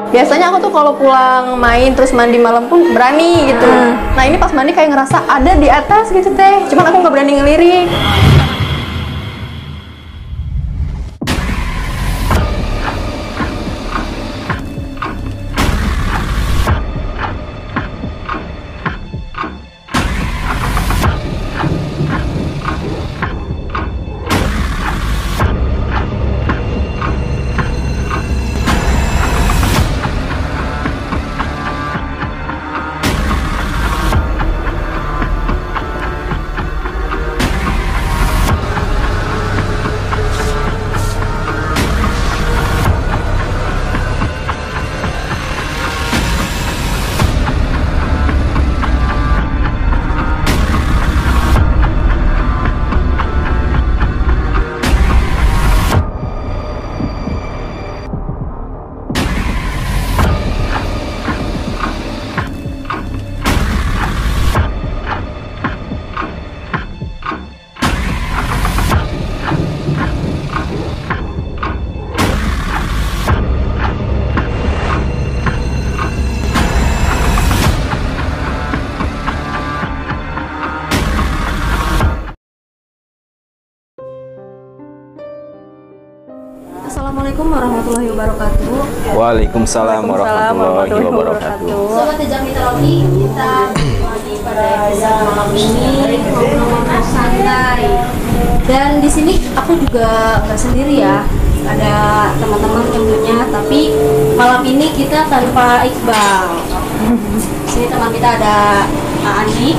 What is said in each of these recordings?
Biasanya aku tuh kalau pulang main terus mandi malam pun berani gitu. Nah ini pas mandi kayak ngerasa ada di atas gitu teh. Cuman aku nggak berani ngelirik. Assalamualaikum warahmatullahi wabarakatuh. Waalaikumsalam warahmatullahi wabarakatuh. Sobat Tejang Mitologi, kita lagi pada episode malam ini ngobrol-ngobrol santai. Dan di sini aku juga nggak sendiri ya, ada teman-teman tentunya. Tapi malam ini kita tanpa Iqbal. Di sini teman kita ada Andi.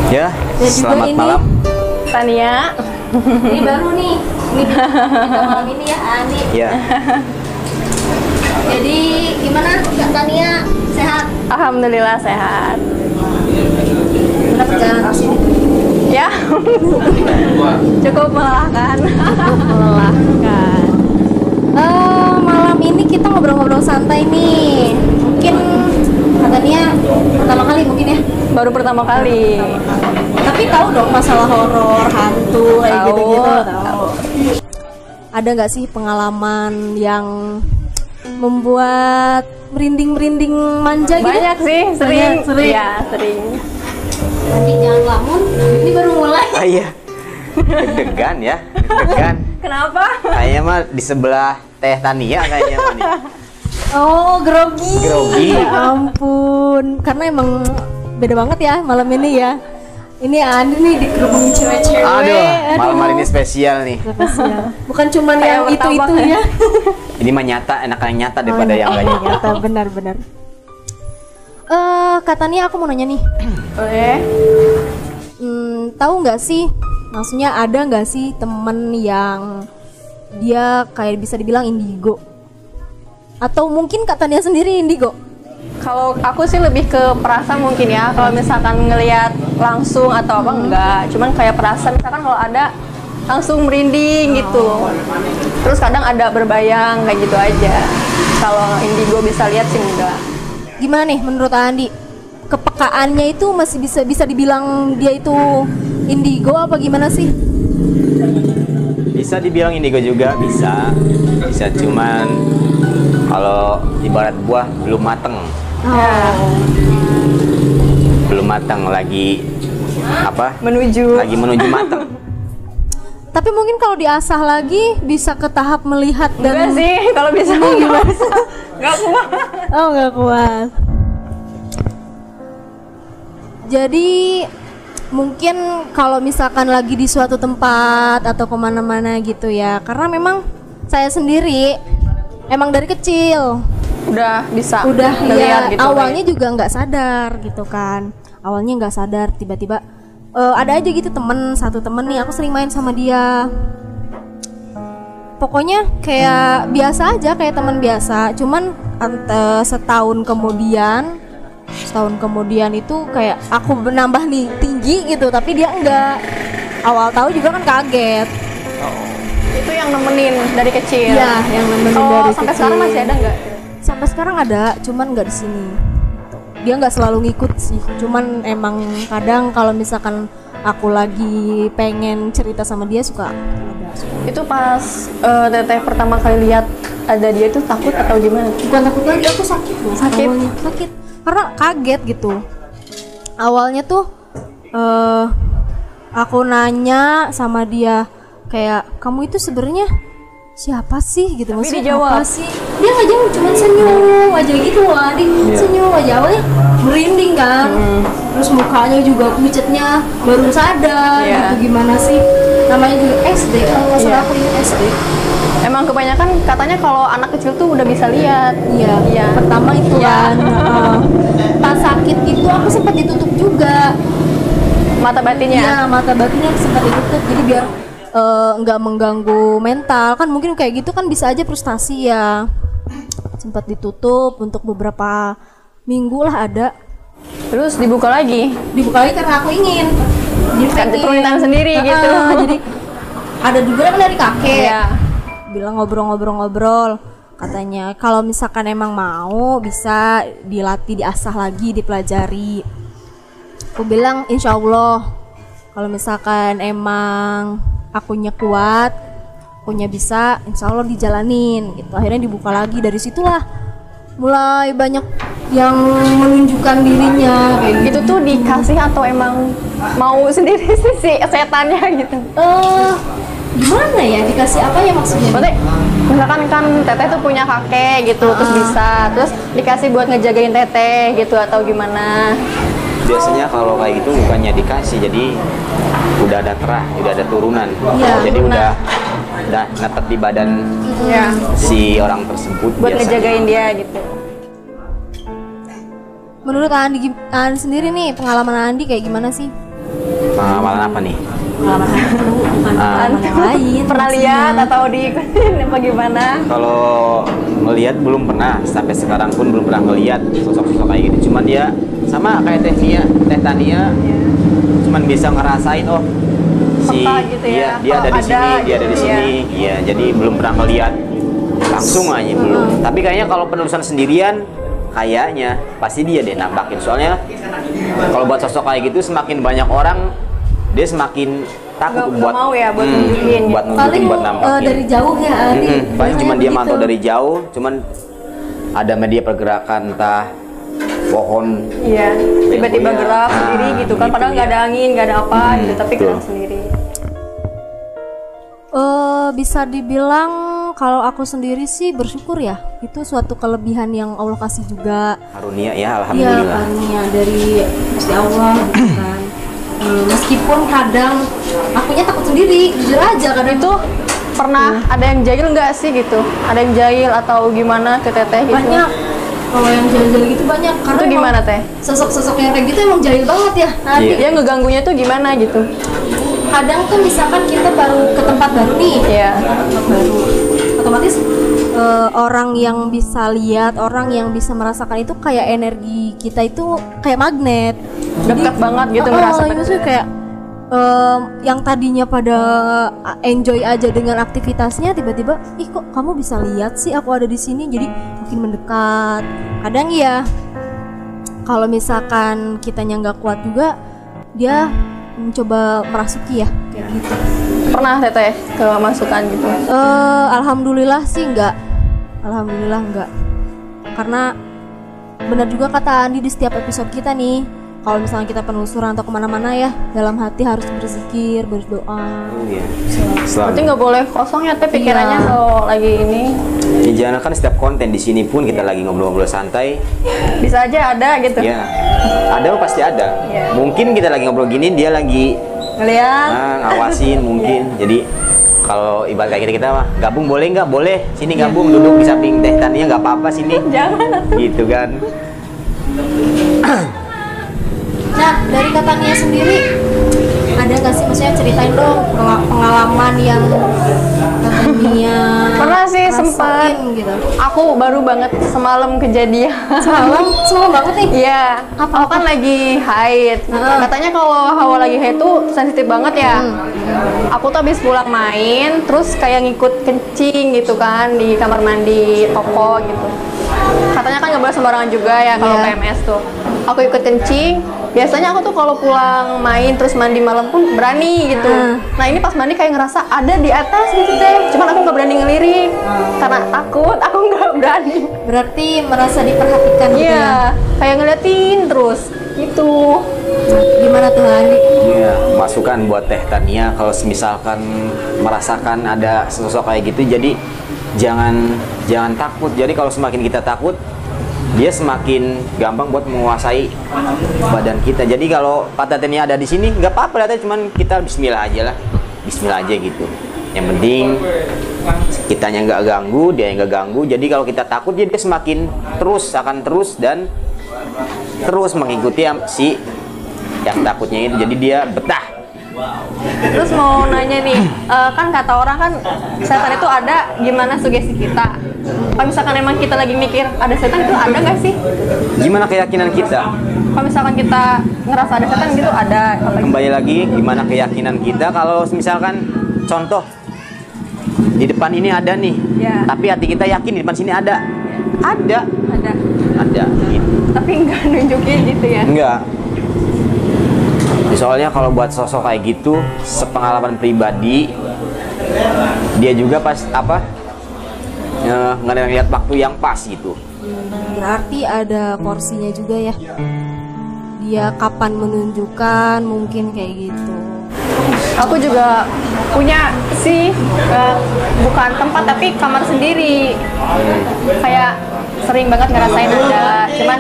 Ya, Dan juga selamat ini malam. Tania. Ini baru nih. Ini kita malam ini ya Andi. Ya, Jadi gimana Kak Tania? Sehat? Alhamdulillah sehat. Gimana perjalanan ke sini? Ya. Cukup melelahkan. Melelahkan. Malam ini kita ngobrol-ngobrol santai nih. Mungkin Kak Tania pertama kali mungkin ya. Baru pertama kali. Tapi tahu dong masalah horor, hantu kayak Tahu. gitu-gitu. Tahu. Ada nggak sih pengalaman yang membuat merinding-merinding manja gitu? Banyak sih, sering. Banyak, sering. Ya, sering. Nanti jangan lamun, ini baru mulai. iya. Deg-degan ya, deg-degan. Kenapa? Kayaknya mah di sebelah Teh Tania kayaknya mah nih. Oh, grogi. Grogi. Ya ampun, karena emang beda banget ya malam ini ya. Ini Andi nih dikerubungin cewek-cewek. Aduh, malam hari ini spesial nih. Spesial. Bukan cuma Kayak yang itu-itu martabak. ya. Ini mah nyata, enak yang nyata daripada yang gak nyata. Nyata, benar-benar. Katanya aku mau nanya nih. Boleh. Tahu nggak sih? Maksudnya ada nggak sih temen yang dia kayak bisa dibilang indigo? Atau mungkin katanya sendiri indigo? Kalau aku sih lebih ke perasa mungkin ya. Kalau misalkan ngelihat langsung atau apa enggak. Cuman kayak perasa misalkan kalau ada langsung merinding gitu. Terus kadang ada berbayang kayak gitu aja. Kalau indigo bisa lihat sih enggak. Gimana nih menurut Andi? Kepekaannya itu masih bisa dibilang dia itu indigo apa gimana sih? Bisa dibilang indigo juga, bisa. Bisa cuman kalau ibarat buah belum mateng. Ya, Belum mateng lagi apa? menuju. Lagi menuju mateng. Tapi mungkin kalau diasah lagi bisa ke tahap melihat Enggak dan sih, kalau bisa enggak kuat. oh nggak kuat. Jadi mungkin kalau misalkan lagi di suatu tempat atau kemana-mana gitu ya, karena memang saya sendiri emang dari kecil Udah bisa udah ngeliat ya gitu. awalnya juga nggak sadar gitu kan, awalnya nggak sadar tiba-tiba ada aja gitu satu temen nih aku sering main sama dia, pokoknya kayak biasa aja kayak teman biasa, cuman setahun kemudian itu kayak aku menambah nih tinggi gitu tapi dia enggak, awal tahu juga kan kaget. Itu yang nemenin dari kecil. Iya, yang nemenin Oh, dari sampai kecil. sekarang masih ada nggak? Sampai sekarang ada, cuman nggak di sini. dia nggak selalu ngikut sih, cuman emang kadang kalau misalkan aku lagi pengen cerita sama dia suka ada. Itu pas teteh pertama kali lihat ada dia itu takut atau gimana? Bukan takut lagi, aku sakit loh. Sakit? Awalnya. Sakit karena kaget gitu. Awalnya tuh aku nanya sama dia kayak, kamu itu sebenarnya siapa sih gitu. Tapi maksudnya dijawab. apa sih, dia nggak jawab, cuma senyum aja gitu loh adik. Senyum aja, awalnya merinding kan. Terus mukanya juga pucetnya, baru sadar gitu gimana sih, namanya juga SD kalau nggak salah aku ingat SD. Emang kebanyakan katanya kalau anak kecil tuh udah bisa lihat. Iya, pertama itu kan. Pas sakit itu aku sempat ditutup juga Mata batinnya. Iya, mata batinnya sempat ditutup, jadi biar nggak mengganggu mental kan, mungkin kayak gitu kan bisa aja frustasi ya. Sempat ditutup untuk beberapa minggu lah ada. Terus dibuka lagi Karena aku ingin. Jadi permintaan sendiri gitu. Jadi ada juga kan dari kakek. Iya. Bilang ngobrol-ngobrol, katanya kalau misalkan emang mau bisa dilatih, diasah lagi, dipelajari. Aku bilang insya Allah kalau misalkan emang akunya kuat, akunya bisa, insya Allah dijalanin gitu. Akhirnya dibuka lagi, dari situlah mulai banyak yang menunjukkan dirinya kayak gitu. Itu tuh dikasih atau emang mau sendiri sih si setannya gitu? Gimana ya, dikasih apa ya maksudnya? Berarti misalkan kan teteh tuh punya kakek gitu, terus bisa, terus dikasih buat ngejagain teteh gitu atau gimana? Biasanya kalau kayak gitu bukannya dikasih, jadi udah ada terah, udah ada turunan. Jadi udah netep di badan si orang tersebut Buat biasanya. ngejagain dia gitu. Menurut Andi sendiri nih, pengalaman Andi kayak gimana sih? Pengalaman apa nih? Pengalaman Andi dulu, bukan pengalaman yang lain. Pernah maksudnya. lihat atau diikutin apa gimana? Kalau melihat belum pernah, sampai sekarang pun belum pernah ngelihat sosok-sosok kayak gitu. Cuman dia sama kayak Teh Tania, cuman bisa ngerasain si Peka gitu ya, dia ada di sini, dia ada di sini. Iya, jadi belum pernah ngelihat langsung aja belum. Tapi kayaknya kalau penerusan sendirian kayaknya pasti dia deh nampakin. Soalnya kalau buat sosok kayak gitu semakin banyak orang dia semakin takut Nggak buat mau ya buat nunjukin buat gitu. nunjukin, buat nampakin. Dari jauh ya Adi. Paling cuman dia Begitu. mantau dari jauh, cuman ada media pergerakan entah pohon. Iya, tiba-tiba Iya. gerak sendiri gitu kan, gitu, padahal nggak iya. ada angin, nggak ada apa gitu, tapi betul. gerak sendiri. Bisa dibilang kalau aku sendiri sih bersyukur ya, itu suatu kelebihan yang Allah kasih juga. Karunia ya, Iya, alhamdulillah. karunia dari Gusti Allah gitu kan. Meskipun kadang akunya takut sendiri, jujur aja kadang Itu pernah ada yang jahil nggak sih gitu? Ada yang jahil atau gimana ke teteh gitu? banyak. Kalau yang jahil-jahil gitu banyak. Karena Itu emang gimana teh? sosok-sosok yang kayak gitu emang jahil banget ya. Iya. Dia ngeganggunya tuh gimana gitu? Kadang tuh misalkan kita baru ke tempat baru nih, Iya. tempat baru, otomatis orang yang bisa lihat, orang yang bisa merasakan itu kayak energi kita itu kayak magnet. Dekat banget gitu ngerasa Iya, maksudnya kayak yang tadinya pada enjoy aja dengan aktivitasnya, tiba-tiba ih kok kamu bisa lihat sih aku ada di sini, jadi makin mendekat. Kadang ya kalau misalkan kitanya nggak kuat juga, dia mencoba merasuki ya kayak gitu. Pernah teteh kemasukan gitu? Alhamdulillah sih enggak. Alhamdulillah enggak. Karena benar juga kata Andi di setiap episode kita nih, kalau misalnya kita penelusuran atau kemana-mana ya, dalam hati harus berzikir, berdoa. Iya. Berarti Selalu. nggak boleh kosong ya teh pikirannya Iya. kalau lagi ini. Ya, jangan kan setiap konten di sini pun kita lagi ngobrol-ngobrol santai. Bisa aja ada gitu. Ya, ada pasti ada. Iya. Mungkin kita lagi ngobrol gini, dia lagi Ngeliat. ngawasin mungkin. Jadi kalau ibarat kayak kita mah gabung boleh nggak? Boleh. Sini gabung, duduk di samping Teh Tania nggak apa-apa sini. Jangan. Gitu kan. Nah, dari katanya sendiri ada nggak sih, maksudnya ceritain dong pengalaman yang katanya Tania Pernah sih rasain sempet. gitu? Aku baru banget semalam kejadian. Semalam banget nih. Iya, aku kan lagi haid. Katanya kalau hawa lagi haid tuh sensitif banget ya. Aku tuh habis pulang main, terus kayak ngikut kencing gitu kan di kamar mandi toko gitu. Katanya kan nggak boleh sembarangan juga ya kalau PMS tuh. Aku ikut kencing. Biasanya aku tuh kalau pulang main terus mandi malam pun berani gitu. Nah ini pas mandi kayak ngerasa ada di atas gitu deh. Cuman aku nggak berani ngelirik karena takut. Aku nggak berani. Berarti merasa diperhatikan gitu ya? Iya, kayak ngeliatin terus gitu. Gimana tuh Andi? Iya, masukan buat Teh Tania kalau misalkan merasakan ada sosok kayak gitu, jadi jangan takut. Jadi kalau semakin kita takut, dia semakin gampang buat menguasai badan kita. Jadi kalau kata Tania ada di sini, nggak apa-apa, lihatnya cuman kita Bismillah aja lah, Bismillah aja gitu. Yang penting kitanya nggak ganggu, dia yang nggak ganggu. Jadi kalau kita takut, dia semakin akan terus dan terus mengikuti si yang takutnya itu. Jadi dia betah. Terus mau nanya nih, kan kata orang kan setan itu ada gimana sugesti kita. Kalau misalkan emang kita lagi mikir ada setan itu ada nggak sih? Gimana keyakinan kita? Kalau misalkan kita ngerasa ada setan gitu ada. Kembali lagi, gimana keyakinan kita? Kalau misalkan contoh di depan ini ada nih, tapi hati kita yakin di depan sini ada. Ada. Gitu. Tapi nggak nunjukin gitu ya? Enggak. Soalnya kalau buat sosok kayak gitu, sepengalaman pribadi, dia juga pas ngeliat waktu yang pas gitu. Berarti ada porsinya juga ya. Dia kapan menunjukkan mungkin kayak gitu. Aku juga punya sih, bukan tempat tapi kamar sendiri. Kayak sering banget ngerasain ada, cuman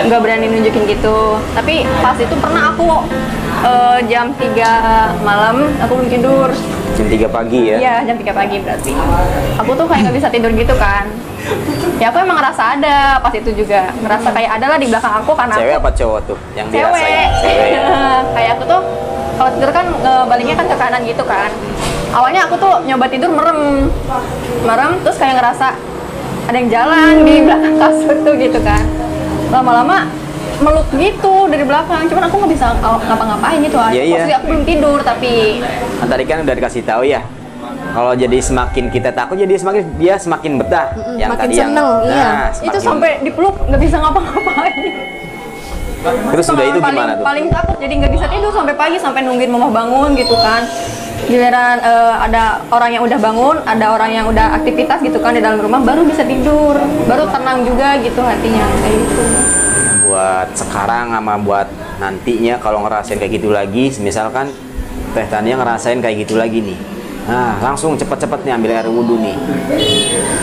nggak berani nunjukin gitu. Tapi pas itu pernah aku jam 3 malam aku belum tidur. Jam 3 pagi ya? Iya, jam 3 pagi berarti. Aku tuh kayak nggak bisa tidur gitu kan. Ya aku emang ngerasa ada pas itu juga. Ngerasa kayak ada lah di belakang aku karena Cewek aku apa cowok tuh yang cewek. dirasain? Cewek. Kayak aku tuh kalau tidur kan baliknya kan ke kanan gitu kan. Awalnya aku tuh nyoba tidur merem terus kayak ngerasa ada yang jalan di belakang kasur tuh gitu kan. Lama-lama meluk gitu dari belakang, cuman aku nggak bisa ngapa-ngapain gitu aja. Iya. Posisi aku belum tidur tapi Nah, tadi kan udah dikasih tahu ya. Kalau jadi semakin kita takut, jadi dia semakin betah. Yang makin tadi seneng, iya. itu semakin- sampai dipeluk nggak bisa ngapa-ngapain. Terus udah itu paling, gimana tuh? paling takut jadi nggak bisa tidur sampai pagi, sampai nungguin mama bangun gitu kan. Giliran ada orang yang udah bangun, ada orang yang udah aktivitas gitu kan di dalam rumah, baru bisa tidur, baru tenang juga gitu hatinya kayak gitu. Buat sekarang sama buat nantinya kalau ngerasain kayak gitu lagi, misalkan Teh Tania ngerasain kayak gitu lagi nih, nah langsung cepet-cepet nih ambil air wudhu nih.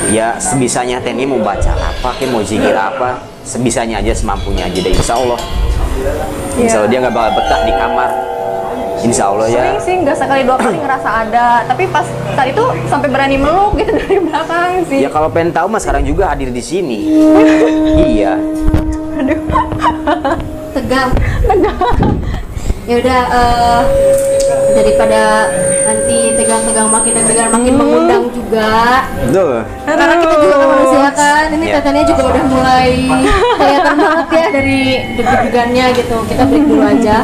Ya sebisanya Teh ini mau baca apa, mau zikir apa, sebisanya aja, semampunya aja deh. Insya Allah dia nggak bakal betah di kamar. Insya Allah ya. Sering sih, nggak sekali dua kali ngerasa ada, tapi pas saat itu sampai berani meluk gitu dari belakang sih. Ya kalau pengen tahu mas sekarang juga hadir di sini. Iya. Tegang. Ya udah, daripada nanti tegang-tegang makin mengundang juga. Betul. Karena kita juga kan manusia kan. Ini Iya. katanya juga udah mulai kelihatan banget ya dari deg-degannya gitu. Kita break dulu aja.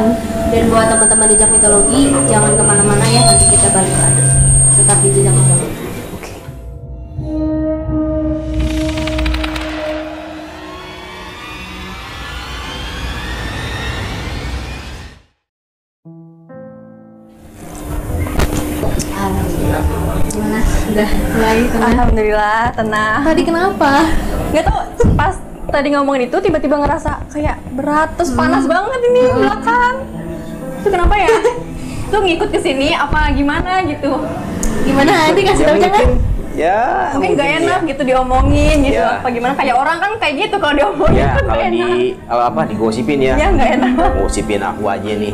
Dan buat teman-teman jejak mitologi, jangan kemana-mana ya, nanti kita balik lagi. Tetap di jejak mitologi. Gimana? Udah mulai tenang? Alhamdulillah tenang. Tadi kenapa? Nggak tahu pas tadi ngomongin itu tiba-tiba ngerasa kayak berat terus panas banget ini belakang. Itu kenapa ya? Itu ngikut ke sini apa gimana gitu? Gimana? Nanti kasih tau jangan? Ya. Mungkin nggak mungkin enak ya. gitu diomongin gitu Ya. apa gimana, kayak orang kan kayak gitu kalau diomongin Ya kan kalau nggak enak. digosipin ya. Ya nggak enak. Gosipin aku aja nih.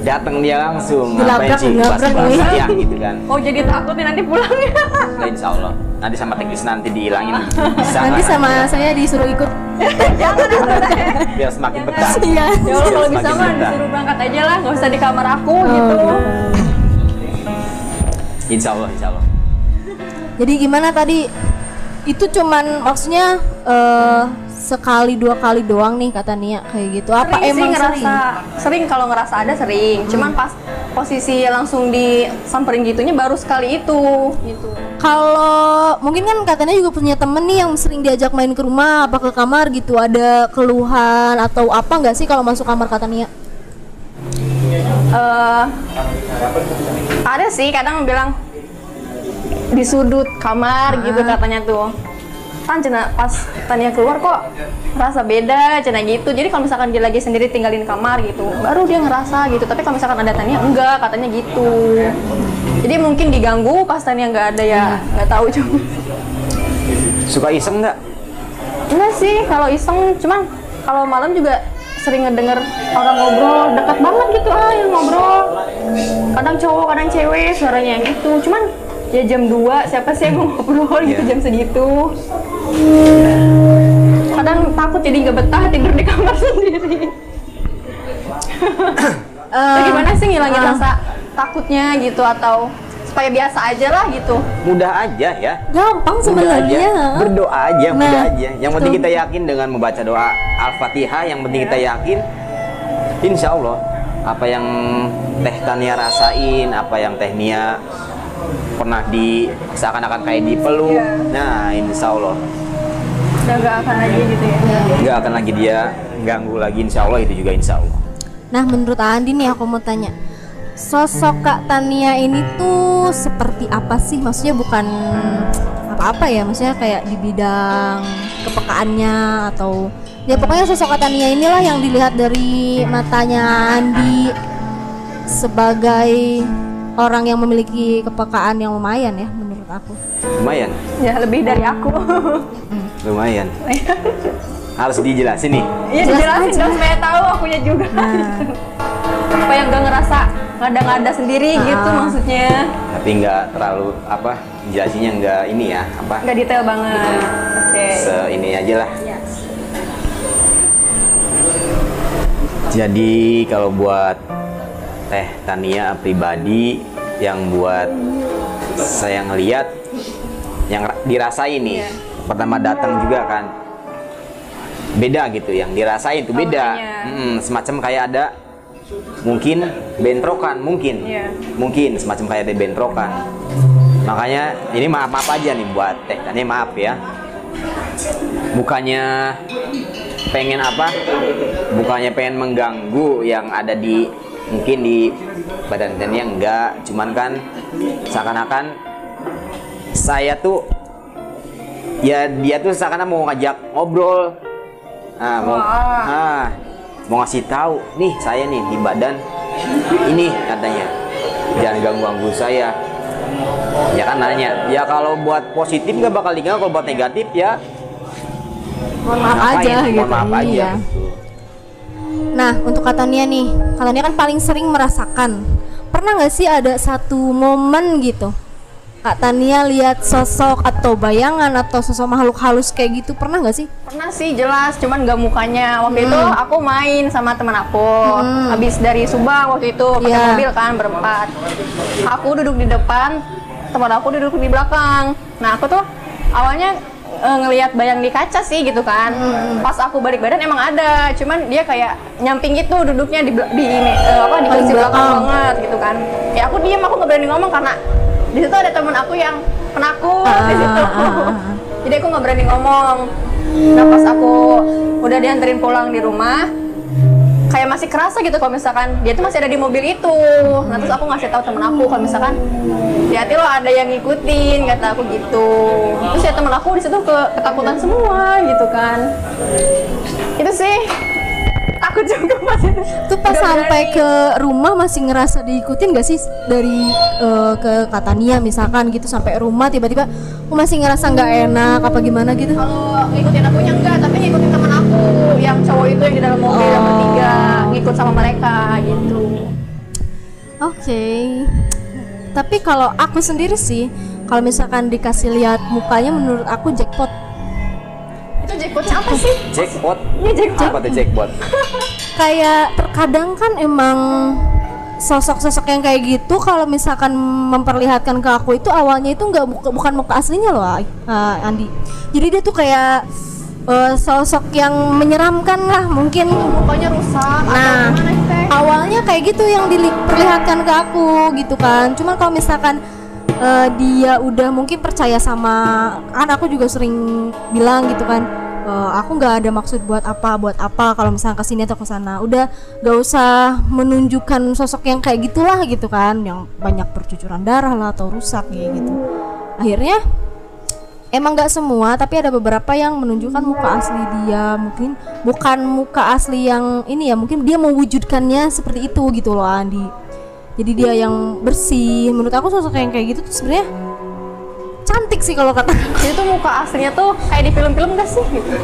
Datang dia langsung Dilabrak, ngapain sih dilabrak bahas-bahas nih. siang gitu kan. Oh jadi takut nih nanti pulangnya. Nah, insya Allah. Nanti sama teknis nanti dihilangin bisa. Nanti kan? sama saya disuruh ikut. Jangan Biar semakin betah. Iya. ya Allah kalau Biar bisa semakin mah betah. disuruh berangkat aja lah, nggak usah di kamar aku gitu. Insya Allah, insya Allah. Jadi gimana tadi? Itu cuman maksudnya sekali 2 kali doang nih kata Nia kayak gitu. Apa Sering sih emang ngerasa sering kalau ngerasa ada sering. Cuman pas posisi langsung disamperin gitunya baru sekali itu gitu. Kalau mungkin kan katanya juga punya temen nih yang sering diajak main ke rumah apa ke kamar gitu, ada keluhan atau apa nggak sih kalau masuk kamar kata Nia? Ada sih kadang bilang di sudut kamar gitu katanya tuh. Kan cina pas tanya keluar kok rasa beda cina gitu. Jadi kalau misalkan dia lagi sendiri tinggalin kamar gitu, baru dia ngerasa gitu. Tapi kalau misalkan ada Tania enggak, katanya gitu. Jadi mungkin diganggu pas Tania nggak ada ya, nggak tahu cuma. Suka iseng nggak? Enggak sih kalau iseng, cuman kalau malam juga sering ngedenger orang ngobrol dekat banget gitu yang ngobrol. Kadang cowok, kadang cewek suaranya yang gitu. Cuman ya jam 2 siapa sih yang mau ngobrol gitu jam segitu. Kadang takut jadi nggak betah tidur di kamar sendiri. Gimana sih ngilangin rasa takutnya gitu, atau supaya biasa aja lah gitu? Mudah aja ya. Gampang Mudah aja. sebenarnya. Berdoa aja, Nah, mudah aja. Yang penting betul. kita yakin dengan membaca doa Al-Fatihah, yang penting kita yakin insya Allah apa yang Teh Tania rasain, apa yang Teh Nia pernah seakan-akan kayak dipeluk, nah insya Allah Udah nggak akan lagi gitu ya? nggak akan lagi dia ganggu lagi, insya Allah itu juga insya Allah. Nah menurut Andi nih aku mau tanya, sosok Kak Tania ini tuh seperti apa sih? Maksudnya bukan apa-apa ya, maksudnya kayak di bidang kepekaannya atau ya pokoknya sosok Kak Tania inilah yang dilihat dari matanya Andi sebagai orang yang memiliki kepekaan yang lumayan ya menurut aku. Lumayan, Ya lebih dari aku. lumayan. Harus dijelasin nih. Iya dijelasin dong supaya tahu akunya juga. Gitu. Supaya nggak ngerasa ngada-ngada sendiri gitu maksudnya. Tapi nggak terlalu apa, jelasinnya nggak ini ya apa, Nggak detail banget. Oke. ini aja lah. Ya. Jadi kalau buat Teh Tania pribadi, yang buat saya ngeliat, yang dirasain nih, pertama datang juga kan beda gitu, yang dirasain tuh beda. Semacam kayak ada mungkin bentrokan, mungkin semacam kayak ada bentrokan. Makanya ini maaf aja nih buat Teh Tania, maaf ya, bukannya pengen apa, bukannya pengen mengganggu yang ada di mungkin di badan Tania, enggak, cuman kan seakan-akan saya tuh ya, dia tuh seakan-akan mau ngajak ngobrol, mau ngasih tahu nih, saya nih di badan ini katanya jangan ganggu saya. Ya kan nanya, ya kalau buat positif nggak bakal diganggu, kalau buat negatif ya Mohon maaf aja gitu. mohon maaf aja Iya. Nah untuk Kak Tania nih, Kak Tania kan paling sering merasakan. Pernah nggak sih ada satu momen gitu Kak Tania lihat sosok atau bayangan atau sosok makhluk halus kayak gitu, pernah nggak sih? Pernah sih jelas, cuman nggak mukanya. Waktu itu aku main sama teman aku, habis dari Subang waktu itu pakai mobil kan berempat. Aku duduk di depan, teman aku duduk di belakang. Nah aku tuh awalnya ngelihat bayang di kaca sih gitu kan. Pas aku balik badan emang ada, cuman dia kayak nyamping gitu duduknya di kursi belakang banget gitu kan. Ya aku diam, aku nggak berani ngomong karena di situ ada temen aku yang penakut di situ. Jadi aku nggak berani ngomong. Nah pas aku udah dianterin pulang di rumah, kayak masih kerasa gitu kalau misalkan dia tuh masih ada di mobil itu. Nah terus aku ngasih tahu temen aku kalau misalkan hati lo ada yang ngikutin, kata aku gitu. Terus ya temen aku di situ ketakutan semua gitu kan. Itu sih takut juga pas itu. Tuh pas sampai ke rumah masih ngerasa diikutin gak sih dari ke Kak Tania misalkan gitu, sampai rumah tiba-tiba aku masih ngerasa nggak enak apa gimana gitu? Kalau ngikutin akunya enggak, tapi ngikutin teman aku yang cowok itu yang di dalam mobil yang bertiga, ngikut sama mereka gitu. Oke. Tapi kalau aku sendiri sih, kalau misalkan dikasih lihat mukanya menurut aku jackpot. Itu jackpotnya apa sih? jackpot. Ini jackpot. Apa tuh jackpot? Kayak terkadang kan emang sosok-sosok yang kayak gitu kalau misalkan memperlihatkan ke aku itu awalnya itu bukan muka aslinya loh, Andi. Jadi dia tuh kayak sosok yang menyeramkan lah mungkin. Mukanya rusak Nah, atau gimana sih, Teh? awalnya kayak gitu yang diperlihatkan ke aku gitu kan. Cuman kalau misalkan dia udah mungkin percaya sama, kan aku juga sering bilang gitu kan, aku nggak ada maksud buat apa kalau misalnya kesini atau kesana, udah gak usah menunjukkan sosok yang kayak gitulah gitu kan, yang banyak percucuran darah lah atau rusak kayak gitu. Akhirnya emang gak semua, tapi ada beberapa yang menunjukkan muka asli dia, mungkin bukan muka asli yang ini ya, mungkin dia mewujudkannya seperti itu gitu loh Andi. Jadi dia yang bersih. Menurut aku sosok yang kayak gitu tuh sebenarnya cantik sih kalau kata. Jadi tuh muka aslinya tuh kayak di film-film gak sih? Gitu.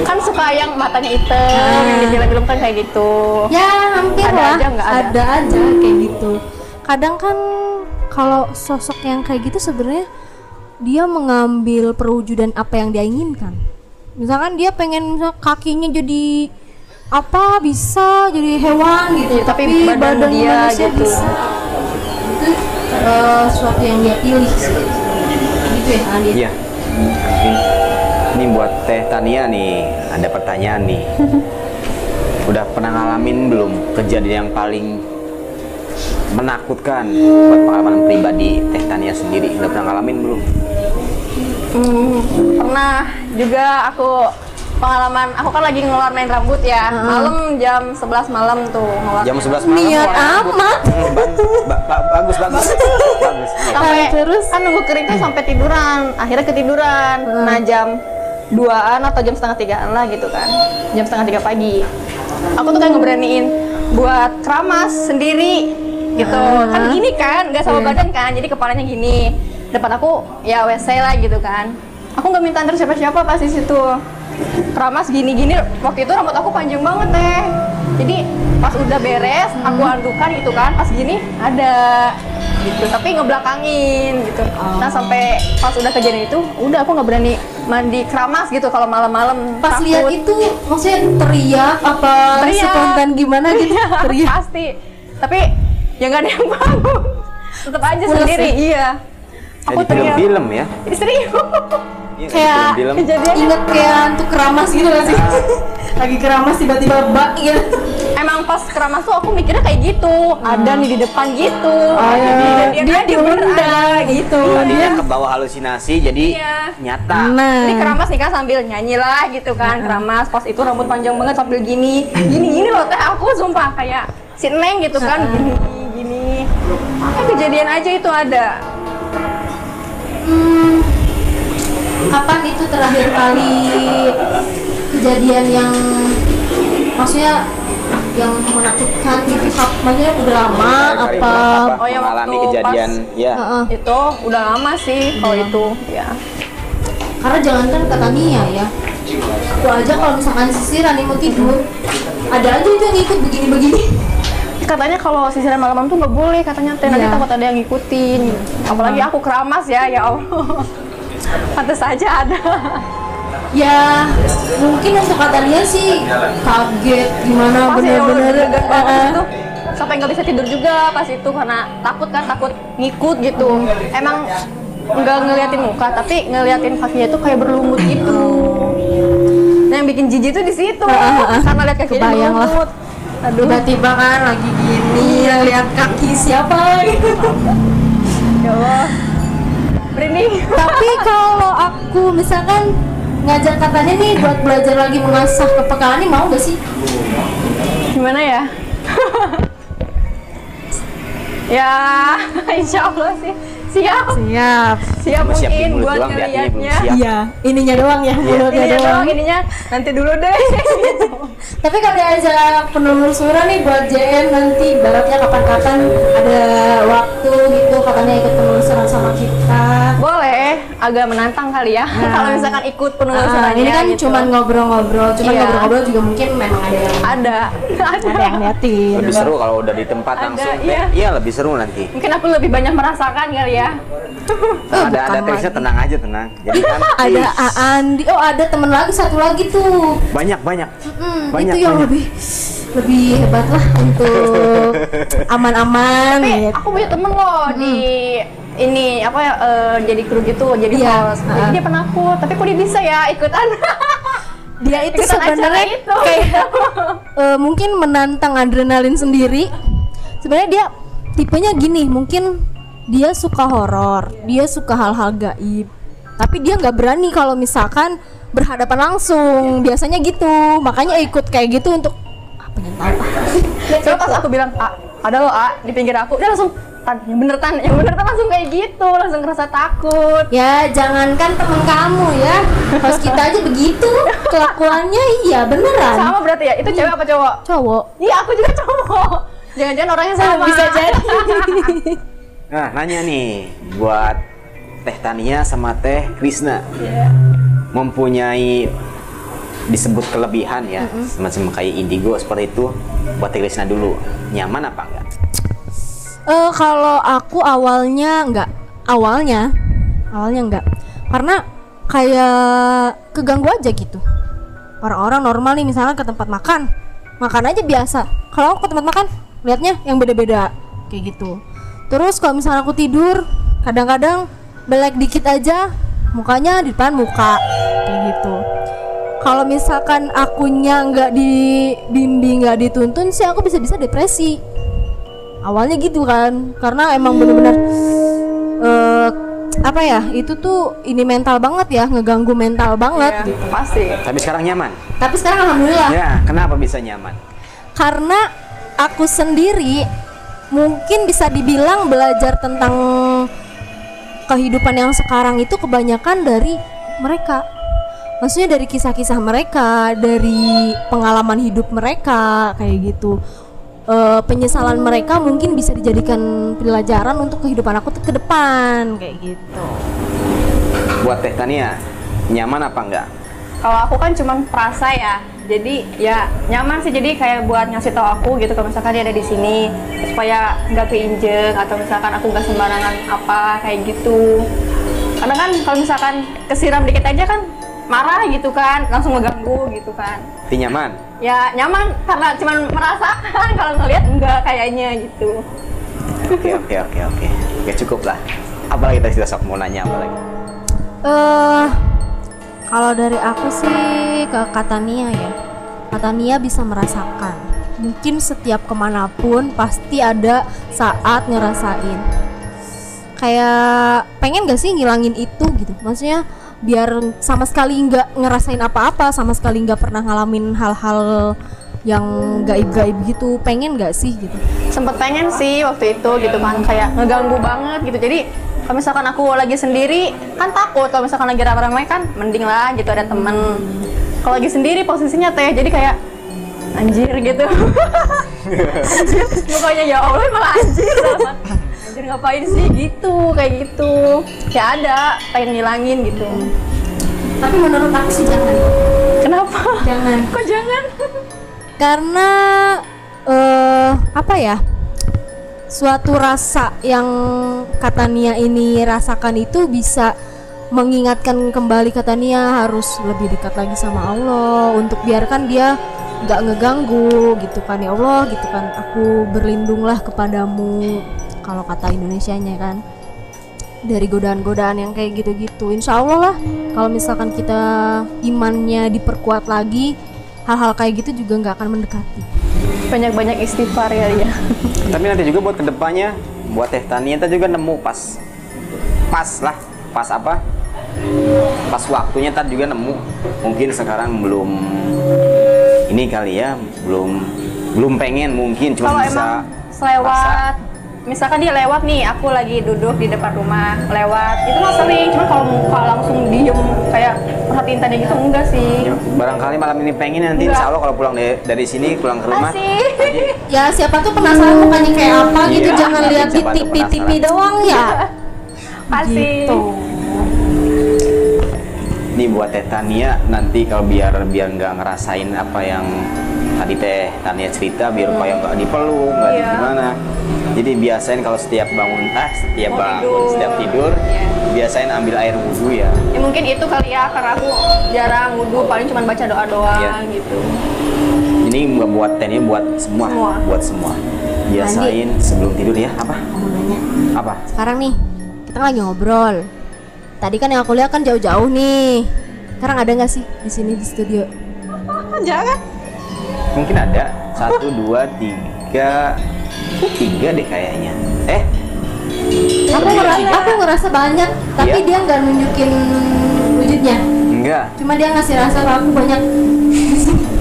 Kan suka yang matanya hitam, yang di film-film kan kayak gitu. Ya hampir Ada lah, aja nggak ada? ada aja kayak gitu. Kadang kan kalau sosok yang kayak gitu sebenarnya dia mengambil perwujudan apa yang dia inginkan. Misalkan dia pengen kakinya jadi apa, bisa jadi hewan gitu, Ya, tapi badan dia manusia gitu. bisa. Itu sesuatu yang dia pilih sih. Gitu ya Andi. Iya. Ini buat Teh Tania nih, ada pertanyaan nih. Udah pernah ngalamin belum kejadian yang paling menakutkan buat pengalaman pribadi Teh Tania sendiri? Udah pernah ngalamin belum? Pernah juga aku pengalaman, aku kan lagi ngewarnain rambut ya, malam jam 11 malam tuh ngewarnain. Jam 11 malam. Niat warna rambut. amat. Bagus. Bagus. Iya. Sampai Terus? kan nunggu keringnya sampai tiduran, akhirnya ketiduran. Nah jam 2-an atau jam setengah 3-an lah gitu kan, jam setengah 3 pagi. Aku tuh kayak ngeberaniin buat keramas sendiri gitu. Kan gini kan, nggak sama badan kan, jadi kepalanya gini. Depan aku ya WC lah gitu kan. Aku nggak minta antar siapa-siapa pas di situ. Keramas gini-gini, waktu itu rambut aku panjang banget Teh. Jadi pas udah beres, aku andukan gitu kan, pas gini ada gitu, tapi ngebelakangin gitu. Nah sampai pas udah kejadian itu, udah aku nggak berani mandi keramas gitu kalau malam-malam. Pas takut. lihat itu maksudnya teriak apa Teriak. spontan gimana gitu? Teriak. Pasti, tapi ya nggak ada yang bangun. Tetap aja Pules sendiri, ya? iya. Aku Jadi teriak. film-film ya. Ini serius. Iya, Kayak film-film. Kejadian inget kayak hantu keramas gitu gak sih? Lagi keramas tiba-tiba bak gitu. emang pas keramas tuh aku mikirnya kayak gitu, ada nih di depan gitu. iya. Dia Dia diundang gitu. Tadinya ke bawah halusinasi jadi Iya. nyata. Jadi keramas nih kan sambil nyanyi lah gitu kan, keramas pas itu rambut panjang banget sambil gini loh Teh, aku sumpah kayak si Neng gitu kan, gini. Kejadian aja itu ada. Kapan itu terakhir kali kejadian yang maksudnya yang menakutkan gitu? Maksudnya udah lama Kali apa? berapa Oh, yang mengalami waktu kejadian ya. Heeh. Itu udah lama sih kalau itu ya. Karena jangankan kata Nia ya, aku aja kalau misalkan sisiran nih mau tidur, ada aja itu yang ikut begini-begini. Katanya kalau sisiran malam-malam tuh nggak boleh katanya Teh, nanti Iya. takut ada yang ngikutin. Apalagi aku keramas ya Allah. Pantes aja ada. Ya mungkin untuk kata Nia sih kaget gimana Pas ya bener-bener. deg-degan banget itu. Sampai nggak bisa tidur juga pas itu karena takut ngikut gitu. Emang nggak ngeliatin muka tapi ngeliatin kakinya itu kayak berlumut gitu. Nah yang bikin jijik tuh di situ karena lihat kakinya Kebayang lah. berlumut. Aduh. Tiba-tiba kan lagi gini lihat kaki siapa gitu. Ya Allah. Merinding. Tapi kalau aku misalkan ngajak katanya nih buat belajar lagi mengasah kepekaan nih, mau gak sih? Gimana ya? Ya, insya Allah sih siap. Siap. Siap Cuma siap di mungkin mulut buat doang, di hatinya belum ngeliatnya. siap. Iya, ininya doang ya, mulutnya Ininya doang. doang, ininya nanti dulu deh. Tapi kalau diajak penelusura nih buat JN nanti, baratnya kapan-kapan ada waktu gitu katanya ikut penelusuran sama kita. Boleh, agak menantang kali ya. Kalau misalkan ikut penelusurannya Ini kan gitu. cuman ngobrol-ngobrol, Iya. ngobrol-ngobrol juga mungkin memang ada yang ada yang liatin. Lebih seru kalau udah di tempat Ada, langsung. iya. Iya, lebih seru nanti. Mungkin aku lebih banyak merasakan kali ya. Ada Teresa, tenang aja, tenang. Jadi kan Ada Andi, oh ada temen lagi, satu lagi tuh. banyak. Itu Banyak, yang banyak. lebih lebih hebat lah untuk aman-aman Tapi gitu. aku punya temen loh di ini apa ya jadi kru gitu, jadi Iya. host. Jadi dia penakut, tapi kok dia bisa ya ikutan? Dia itu Ikutan acara sebenarnya itu. kayak mungkin menantang adrenalin sendiri. Sebenarnya dia tipenya gini, mungkin dia suka horor, dia suka hal-hal gaib, tapi dia nggak berani kalau misalkan berhadapan langsung. Biasanya gitu, makanya ikut kayak gitu untuk pengen tahu. Coba pas aku bilang, ada loh di pinggir aku, dia langsung yang bener tan langsung kayak gitu, langsung ngerasa takut. Ya jangankan temen kamu ya, host kita aja begitu kelakuannya. Iya beneran. Sama berarti ya, itu cewek apa cowok? Cowok. Iya aku juga cowok. Jangan-jangan orangnya sama. Bisa jadi. Nah, nanya nih buat Teh Tania sama Teh Krisna. Mempunyai disebut kelebihan ya, semacam kayak indigo seperti itu. Buat Teh Krisna dulu, nyaman apa enggak? Kalau aku awalnya enggak, karena kayak keganggu aja gitu. Orang-orang normal nih misalnya ke tempat makan aja biasa. Kalau aku ke tempat makan, liatnya yang beda-beda kayak gitu. Terus kalau misalnya aku tidur, kadang-kadang belek dikit aja, mukanya di depan muka kayak gitu. Kalau misalkan akunya nggak dibimbing, nggak dituntun sih, aku bisa-bisa depresi. Awalnya gitu kan, karena emang bener-bener apa ya, itu tuh ini mental banget ya, ngeganggu mental banget. Iya, pasti. Tapi sekarang nyaman. Tapi sekarang alhamdulillah, Ya, kenapa bisa nyaman? karena aku sendiri mungkin bisa dibilang belajar tentang kehidupan yang sekarang itu kebanyakan dari mereka. Maksudnya dari kisah-kisah mereka, dari pengalaman hidup mereka kayak gitu. Penyesalan mereka mungkin bisa dijadikan pelajaran untuk kehidupan aku ke depan kayak gitu. Buat Teh Tania, nyaman apa enggak? Kalau aku kan cuma perasa ya, jadi ya nyaman sih. Jadi kayak buat ngasih tahu aku gitu, kalau misalkan dia ada di sini supaya nggak keinjek atau misalkan aku nggak sembarangan apa kayak gitu. Karena kan kalau misalkan kesiram dikit aja kan marah gitu kan, langsung ngeganggu gitu kan. Ti nyaman? Ya nyaman karena cuma merasakan, kalau ngelihat enggak kayaknya gitu. Oke, cukup lah. Apalagi tadi kita sok mau nanya apa lagi? Kalau dari aku sih ke Katania ya, Katania bisa merasakan. Mungkin setiap kemanapun pasti ada saat ngerasain. Kayak pengen gak sih ngilangin itu gitu? Maksudnya biar sama sekali nggak ngerasain apa-apa, sama sekali nggak pernah ngalamin hal-hal yang gaib-gaib gitu. Pengen gak sih gitu? Sempet pengen sih waktu itu gitu kan, kayak ngeganggu banget gitu. Jadi kalau misalkan aku lagi sendiri kan takut, kalau misalkan lagi ramai-ramai kan mending lah gitu ada temen. Kalau lagi sendiri posisinya teh jadi kayak anjir gitu. Anjir, mukanya ya Allah malah anjir banget. Anjir ngapain sih gitu, kayak gitu. Ya ada, pengen ngilangin gitu. Tapi menurut aku sih jangan. Kenapa? Jangan. Kok jangan? Karena apa ya, suatu rasa yang Katania ini rasakan itu bisa mengingatkan kembali Katania harus lebih dekat lagi sama Allah, untuk biarkan dia nggak ngeganggu gitu kan. Ya Allah gitu kan, aku berlindunglah kepadamu, kalau kata Indonesianya kan, dari godaan-godaan yang kayak gitu-gitu. Insya Allah lah, kalau misalkan kita imannya diperkuat lagi, hal-hal kayak gitu juga nggak akan mendekati. Banyak-banyak istighfar ya dia. Tapi nanti juga buat kedepannya, buat Teh Tania kita juga nemu pas apa? Pas waktunya tadi juga nemu. Mungkin sekarang belum ini kali ya, belum pengen mungkin cuma Kalau bisa emang selewat, misalkan dia lewat nih, aku lagi duduk di depan rumah, lewat, itu mah sering. Cuma kalau muka langsung diem kayak perhatiin tadi gitu enggak sih. Ya, barangkali malam ini pengen, nanti Enggak. insya Allah kalau pulang dari sini pulang ke rumah Asik. nanti Ya siapa tuh penasaran mukanya kayak apa gitu, Iya, jangan lihat di siapa tuh TV penasaran. doang ya. Asik. Gitu. nih buat Teh Tania nanti kalau biar nggak ngerasain apa yang tadi teh Tania cerita biar kayak nggak dipeluk, nggak Iya. gimana. Jadi biasain kalau setiap bangun, setiap tidur, biasain ambil air wudhu ya. Ya mungkin itu kali ya, karena aku jarang wudhu, paling cuma baca doa doang Iya. gitu. Ini nggak buat tehnya, buat semua, Semua. buat semua. Biasain sebelum tidur ya. Apa? Mau nanya. Apa? Sekarang nih, kita kan lagi ngobrol. Tadi kan yang aku lihat kan jauh-jauh nih. Sekarang ada nggak sih di sini di studio? Jangan. Mungkin ada 1, 2, 3 deh kayaknya. Aku ngerasa banyak, tapi Iya. dia nggak nunjukin wujudnya. Enggak. Cuma dia ngasih rasa kalau aku banyak.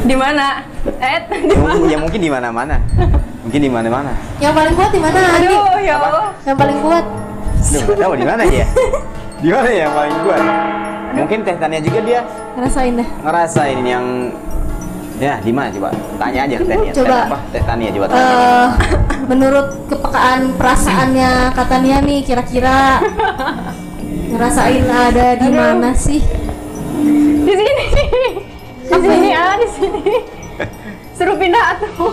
Di mana? Ya mungkin di mana-mana. Mungkin di mana-mana. Yang paling kuat di mana, Andi? Aduh, ya Allah. Yang paling kuat. Aduh, nggak tahu di mana ya. Di mana ya yang paling kuat? Mungkin Teh Tania juga dia Ngerasain dah. ngerasain yang ya di mana coba? Tanya aja ke Teh Tania. Coba. Teh Tania coba tanya. Menurut kepekaan perasaannya kata Nia nih, kira-kira ngerasain ada di mana sih? Di sini. Di sini di sini. Suruh pindah tuh.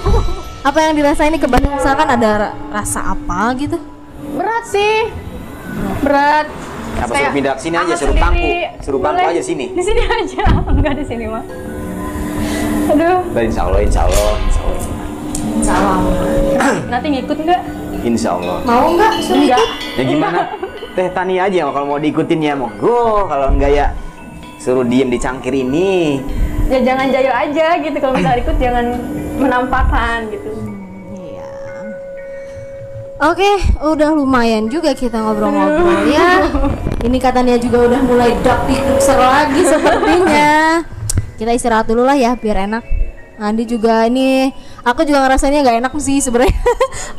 Apa yang dirasain nih ke Bandung? Misalkan ada rasa apa gitu? Berat sih. Berat. Apa Kayak suruh pindah ke sini aja, aku suruh sendiri. pangku. Suruh pangku Boleh. aja sini. Di sini aja. Enggak di sini mah. Aduh. Insya Allah, insya Allah, insya Allah. Salam. Nanti ngikut enggak? Insya Allah. Mau nggak? Suruh Enggak. ikut? Ya gimana? Teh Tania aja kalau mau diikutin ya monggo, kalau enggak ya suruh diem di cangkir ini. Ya jangan jayo aja gitu, kalau misalnya ikut jangan menampakkan gitu. Iya. Oke, udah lumayan juga kita ngobrol-ngobrol ya. Ini katanya juga udah mulai duk lagi sepertinya. Kita istirahat dulu lah ya biar enak. Andi juga ini, aku juga ngerasanya nggak enak sih sebenarnya.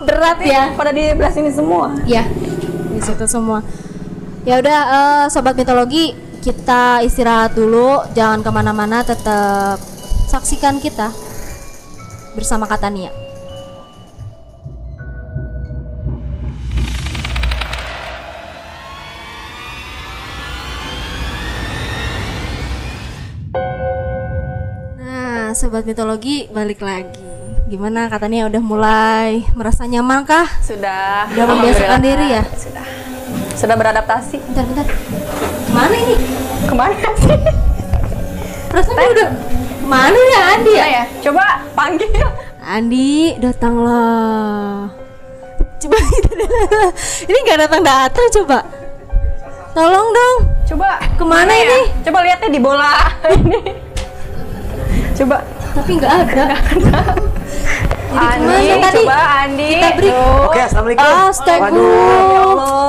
Berat ya. Pada di belah sini semua. Ya, di situ semua. Ya udah, sobat mitologi, kita istirahat dulu, jangan kemana-mana, tetap saksikan kita bersama Katania. Nah, sobat mitologi, balik lagi. Gimana Katania, udah mulai merasa nyaman kah? Sudah. Udah membiasakan Alhamdulillah. diri ya? Sudah beradaptasi. Bentar. Kemana ini? Kemana sih? Rasanya udah kemana ya Andi ya? Ya, coba panggil. Andi, datanglah. Coba ini nggak datang coba. Tolong dong. Coba Kemana mana ini? Ya? Coba lihatnya di bola ini. Coba. Tapi nggak ada. Jadi Andi, kemana tadi? coba Andi. Kita break. Tuh. Oke, assalamualaikum. Astaga.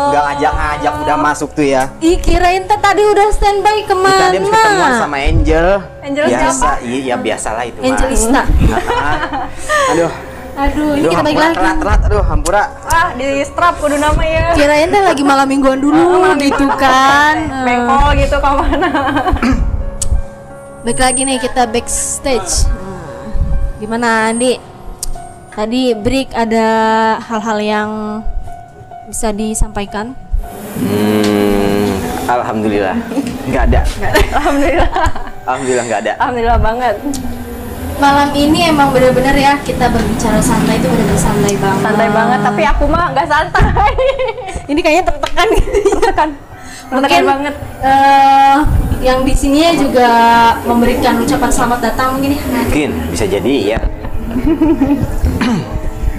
Nggak ngajak-ngajak udah masuk tuh ya. Ih, kirain tadi udah standby Kita kemana? dia habis ketemuan sama Angel. Angel biasa, siapa? iya biasalah itu. mah. Angelista. Aduh, Aduh, ini kita balik lagi. telat, aduh, hampura. Ah, di strap kudu nama ya. Kirain lagi malam mingguan dulu gitu kan. Bengkol gitu ke mana? Baik lagi nih kita backstage. Gimana Andi? Tadi break ada hal-hal yang bisa disampaikan? Alhamdulillah, nggak ada. Alhamdulillah. Alhamdulillah nggak ada. Alhamdulillah banget. Malam ini emang bener-bener ya kita berbicara santai itu bener-bener santai banget. Santai banget, tapi aku mah nggak santai. Ini kayaknya tertekan gitu. Tertekan. Mungkin Tertekan banget. yang di sini juga memberikan ucapan selamat datang mungkin ya. Mungkin bisa jadi ya.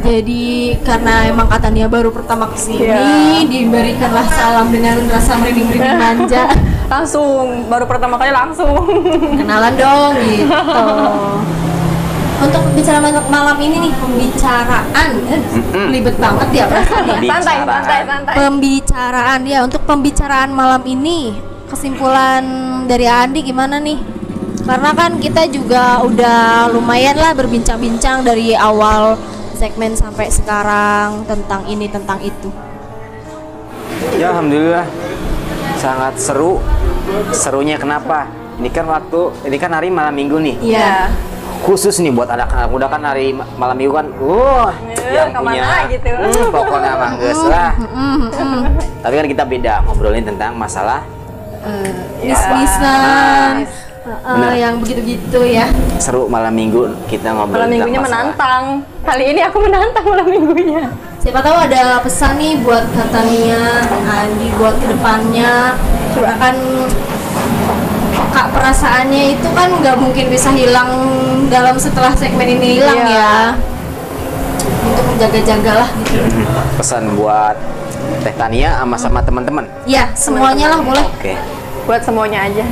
Jadi karena emang Katania baru pertama kesini, Iya. diberikanlah salam dengan rasa merinding-merinding manja. Langsung, baru pertama kali langsung. Kenalan dong gitu. Untuk bicara malam ini nih pembicaraan, ribet banget ya perasaan ya. Santai. Pembicaraan ya, untuk pembicaraan malam ini kesimpulan dari Andi gimana nih? Karena kan kita juga udah lumayan lah berbincang-bincang dari awal segmen sampai sekarang tentang ini tentang itu. Ya alhamdulillah sangat seru. Serunya kenapa? Ini kan hari malam minggu nih. Iya. Khusus nih buat anak-anak muda kan hari malam minggu kan, yang kemana punya, gitu. Pokoknya mangges lah. Tapi kan kita beda ngobrolin tentang masalah Bisnisan. Bener. Yang begitu-gitu ya. Seru malam minggu kita ngobrol Malam minggunya tentang masalah. menantang. Kali ini aku menantang malam minggunya. Siapa tahu ada pesan nih buat Katania, Andi buat kedepannya. Coba kan Kak, perasaannya itu kan nggak mungkin bisa hilang dalam setelah segmen ini hilang Iya. ya. Untuk menjaga-jagalah gitu. Pesan buat Teh Tania sama teman-teman. Ya, semuanya lah boleh. Oke. Buat semuanya aja.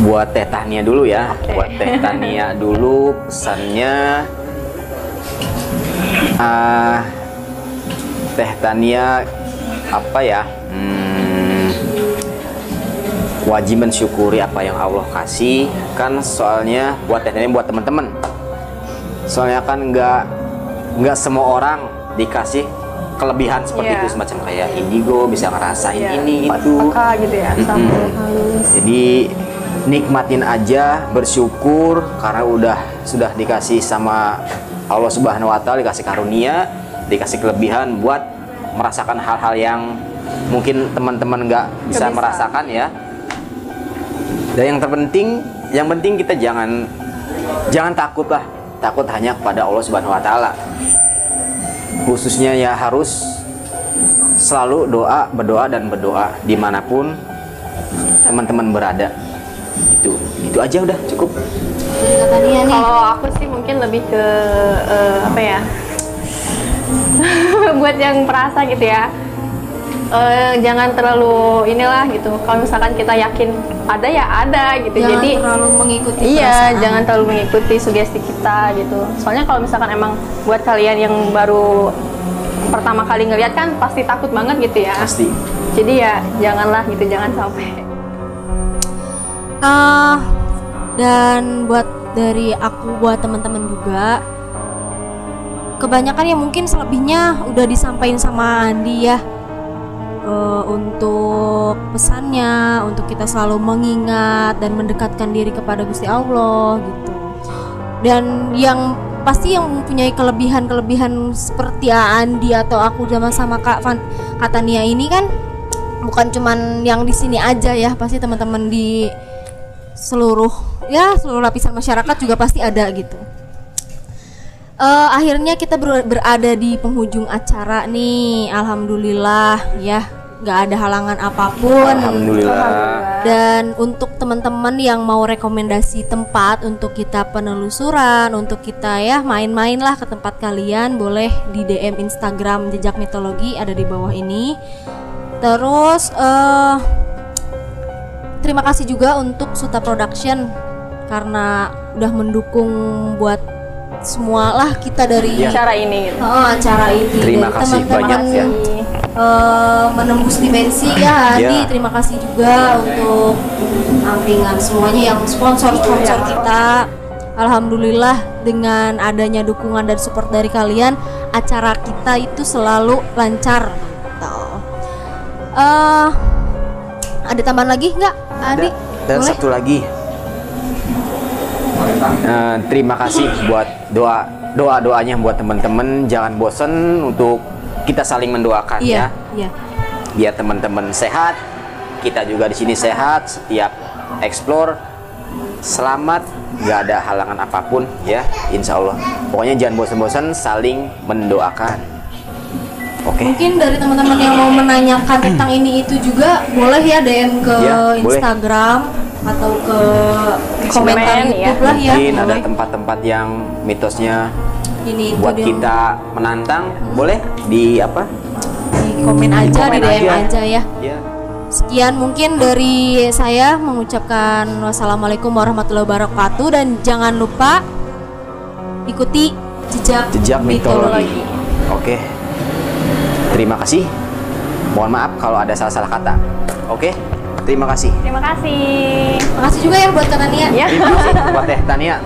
Buat Teh Tania dulu ya. Oke. Buat Teh Tania dulu pesannya Teh Tania apa ya? Wajib mensyukuri apa yang Allah kasih kan, soalnya buat Teh Tania, buat teman-teman. Soalnya kan nggak semua orang dikasih kelebihan seperti Iya. itu, semacam kayak indigo bisa ngerasain Iya, ini itu. peka gitu ya, campur halus. Jadi nikmatin aja, bersyukur karena sudah dikasih sama Allah Subhanahu wa taala, dikasih karunia, dikasih kelebihan buat merasakan hal-hal yang mungkin teman-teman nggak bisa Nggak bisa. merasakan ya. Dan yang penting kita jangan takut lah, takut hanya kepada Allah Subhanahu wa taala. Khususnya ya harus selalu berdoa dimanapun teman-teman berada. Itu aja udah cukup. Dari Katania nih. Kalau aku sih mungkin lebih ke apa ya? Buat yang perasa gitu ya. Jangan terlalu inilah gitu. Kalau misalkan kita yakin ada ya ada gitu. Jangan Jadi terlalu mengikuti iya, perasaan. jangan terlalu mengikuti sugesti kita gitu. Soalnya kalau misalkan emang buat kalian yang baru pertama kali ngeliat kan pasti takut banget gitu ya. Pasti. Jadi ya janganlah gitu, jangan sampai. Dan buat dari aku buat teman-teman juga, kebanyakan ya mungkin selebihnya udah disampaikan sama Andi ya. Untuk pesannya, untuk kita selalu mengingat dan mendekatkan diri kepada Gusti Allah gitu. Dan yang pasti yang mempunyai kelebihan-kelebihan seperti Andi atau aku sama Kak Tania ini kan bukan cuman yang di sini aja ya, pasti teman-teman di seluruh lapisan masyarakat juga pasti ada gitu. Akhirnya kita berada di penghujung acara nih, alhamdulillah ya, nggak ada halangan apapun. Alhamdulillah. Dan untuk teman-teman yang mau rekomendasi tempat untuk kita penelusuran, untuk kita ya main-main lah ke tempat kalian, boleh di DM Instagram Jejak Mitologi, ada di bawah ini. Terus terima kasih juga untuk Suta Production karena udah mendukung buat semualah kita dari Cara ini gitu. acara ini. Terima Dan kasih banyak ya. Menembus dimensi ya Andi, Ya. terima kasih juga untuk ampingan semuanya yang sponsor kita. Alhamdulillah dengan adanya dukungan dan support dari kalian, acara kita itu selalu lancar gitu. Ada tambahan lagi nggak Andi? Dan Boleh? satu lagi, terima kasih buat doanya buat teman-teman. Jangan bosen untuk kita saling mendoakan Iya, ya. iya. Biar teman-teman sehat, kita juga di sini sehat. Setiap explore selamat, nggak ada halangan apapun ya, insya Allah. Pokoknya jangan bosan-bosan, saling mendoakan. Oke. Mungkin dari teman-teman yang mau menanyakan tentang ini itu juga boleh ya DM ke Ya, boleh. Instagram atau ke komentar Komen, YouTube ya. lah ya. Mungkin ada Boleh. tempat-tempat yang mitosnya Ini itu buat dia. kita menantang, boleh di apa? Di komen aja, komen di DM aja. aja ya. Ya. Sekian mungkin dari saya mengucapkan wassalamualaikum warahmatullahi wabarakatuh, dan jangan lupa ikuti jejak mitologi. Oke. Terima kasih. Mohon maaf kalau ada salah-salah kata. Oke. Terima kasih. Terima kasih. Makasih juga ya buat Kak Tania. Ya. Terima kasih buat Teh Tania.